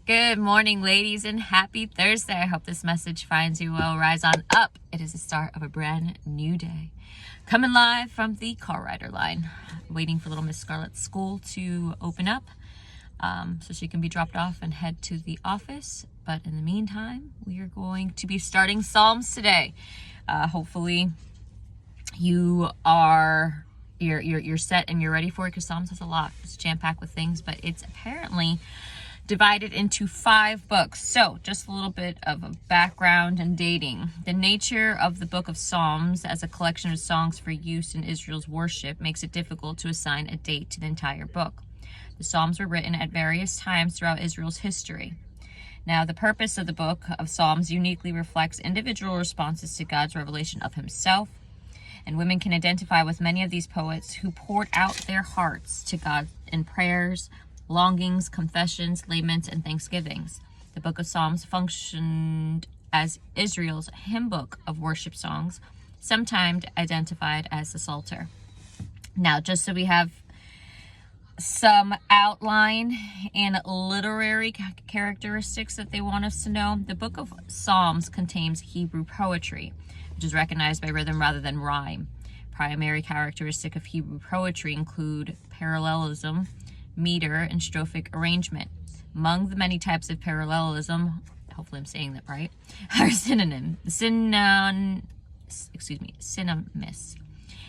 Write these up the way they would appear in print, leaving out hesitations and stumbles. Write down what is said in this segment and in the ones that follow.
Good morning, ladies, and happy Thursday. I hope this message finds you well. Rise on up. It is the start of a brand new day. Coming live from the car rider line. Waiting for little Miss Scarlett's school to open up so she can be dropped off and head to the office. But in the meantime, we are going to be starting Psalms today. Hopefully you are you're set and you're ready for it, because Psalms has a lot. It's jam-packed with things, but it's apparently divided into 5 books. So just a little bit of a background and dating. The nature of the book of Psalms as a collection of songs for use in Israel's worship makes it difficult to assign a date to the entire book. The Psalms were written at various times throughout Israel's history. Now, the purpose of the book of Psalms uniquely reflects individual responses to God's revelation of himself, and women can identify with many of these poets who poured out their hearts to God in prayers, longings, confessions, laments, and thanksgivings. The book of Psalms functioned as Israel's hymn book of worship songs, sometimes identified as the Psalter. Now, just so we have some outline and literary characteristics that they want us to know, the book of Psalms contains Hebrew poetry, which is recognized by rhythm rather than rhyme. Primary characteristic of Hebrew poetry include parallelism, meter, and strophic arrangement. Among the many types of parallelism, hopefully I'm saying that right, are synonymous,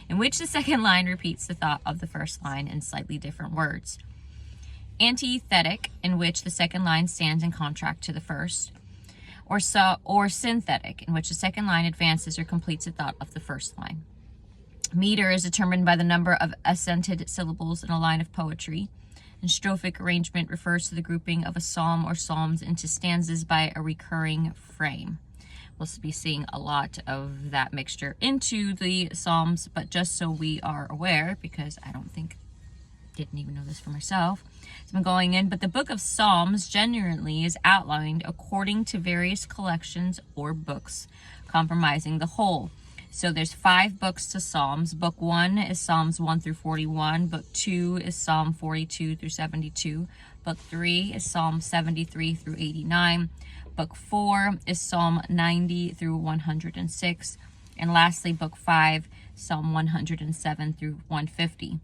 in which the second line repeats the thought of the first line in slightly different words. Antithetic, in which the second line stands in contrast to the first, or synthetic, in which the second line advances or completes the thought of the first line. Meter is determined by the number of accented syllables in a line of poetry, and strophic arrangement refers to the grouping of a psalm or psalms into stanzas by a recurring frame. We'll be seeing a lot of that mixture into the Psalms, but just so we are aware, because I didn't even know this for myself, it's been going in, but the book of Psalms generally is outlined according to various collections or books, comprising the whole. So there's 5 books to Psalms. Book 1 is Psalms 1 through 41. Book 2 is Psalm 42 through 72. Book 3 is Psalm 73 through 89. Book 4 is Psalm 90 through 106. And lastly, Book 5, Psalm 107 through 150.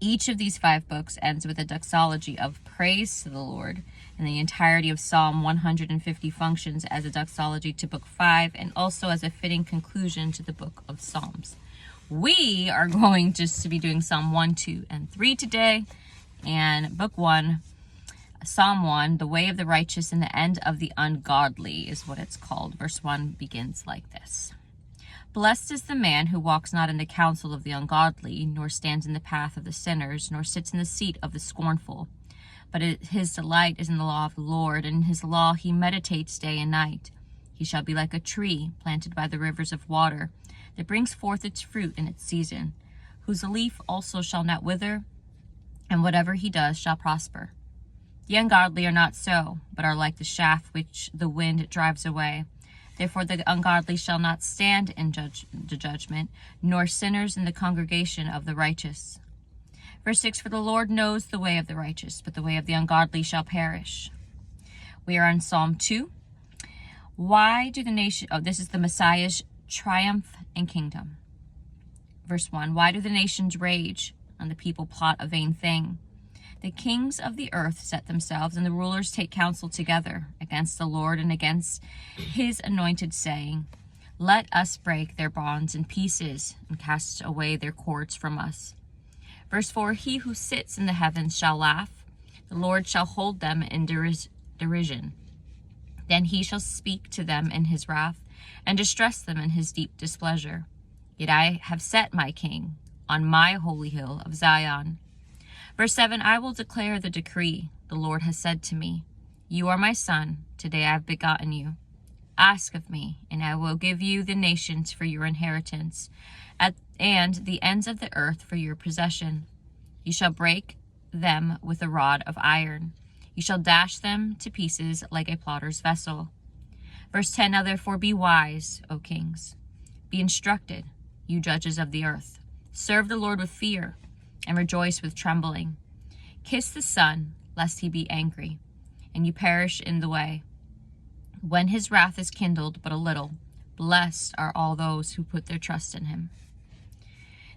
Each of these 5 books ends with a doxology of praise to the Lord, and the entirety of Psalm 150 functions as a doxology to Book 5 and also as a fitting conclusion to the book of Psalms. We are going just to be doing Psalm 1, 2, and 3 today, and Book 1, Psalm 1, the way of the righteous and the end of the ungodly is what it's called. Verse 1 begins like this. Blessed is the man who walks not in the counsel of the ungodly, nor stands in the path of the sinners, nor sits in the seat of the scornful. But his delight is in the law of the Lord, and in his law he meditates day and night. He shall be like a tree planted by the rivers of water, that brings forth its fruit in its season, whose leaf also shall not wither, and whatever he does shall prosper. The ungodly are not so, but are like the chaff which the wind drives away. Therefore the ungodly shall not stand in the judgment, nor sinners in the congregation of the righteous. Verse 6, for the Lord knows the way of the righteous, but the way of the ungodly shall perish. We are on Psalm 2. Why do the nation... this is the Messiah's triumph and kingdom. Verse 1, why do the nations rage, and the people plot a vain thing? The kings of the earth set themselves, and the rulers take counsel together against the Lord and against his anointed, saying, let us break their bonds in pieces and cast away their cords from us. Verse 4, he who sits in the heavens shall laugh. The Lord shall hold them in derision. Then he shall speak to them in his wrath and distress them in his deep displeasure. Yet I have set my king on my holy hill of Zion. Verse 7, I will declare the decree. The Lord has said to me, you are my son. Today I have begotten you. Ask of me, and I will give you the nations for your inheritance, and the ends of the earth for your possession. You shall break them with a rod of iron. You shall dash them to pieces like a potter's vessel. Verse 10, now therefore be wise, O kings. Be instructed, you judges of the earth. Serve the Lord with fear, and rejoice with trembling. Kiss the Son, lest he be angry, and you perish in the way. When his wrath is kindled but a little, blessed are all those who put their trust in him.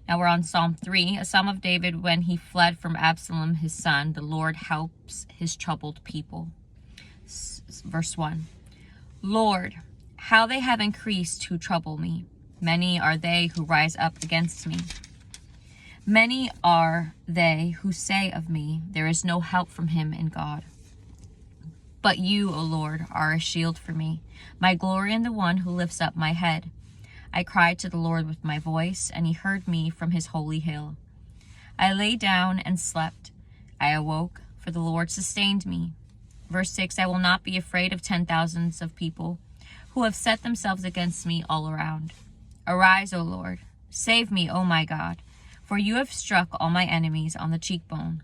Now we're on Psalm 3, a psalm of David when he fled from Absalom, his son. The Lord helps his troubled people. Verse 1. Lord, how they have increased who trouble me. Many are they who rise up against me. Many are they who say of me, there is no help from him in God. But you, O Lord, are a shield for me, my glory and the one who lifts up my head. I cried to the Lord with my voice, and he heard me from his holy hill. I lay down and slept. I awoke, for the Lord sustained me. Verse 6, I will not be afraid of 10,000s of people who have set themselves against me all around. Arise, O Lord. Save me, O my God, for you have struck all my enemies on the cheekbone.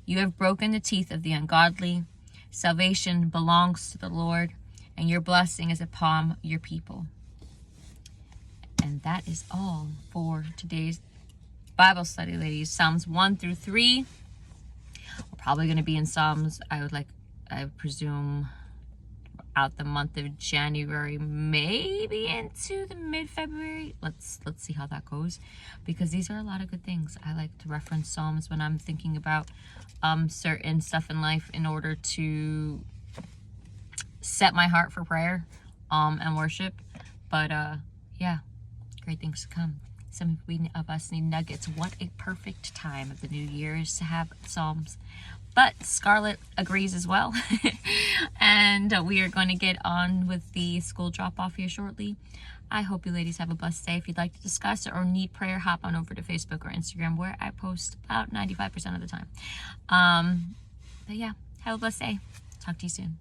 You have broken the teeth of the ungodly. Salvation belongs to the Lord, and your blessing is upon your people. And that is all for today's Bible study, ladies. Psalms 1 through 3. We're probably going to be in Psalms, I would presume, out the month of January, maybe into the mid-February. Let's see how that goes, because these are a lot of good things. I like to reference Psalms when I'm thinking about certain stuff in life in order to set my heart for prayer and worship. But yeah, great things to come. Some of us need nuggets. What a perfect time of the new year is to have Psalms. But Scarlett agrees as well. And we are going to get on with the school drop-off here shortly. I hope you ladies have a blessed day. If you'd like to discuss or need prayer, hop on over to Facebook or Instagram, where I post about 95% of the time. But yeah, have a blessed day. Talk to you soon.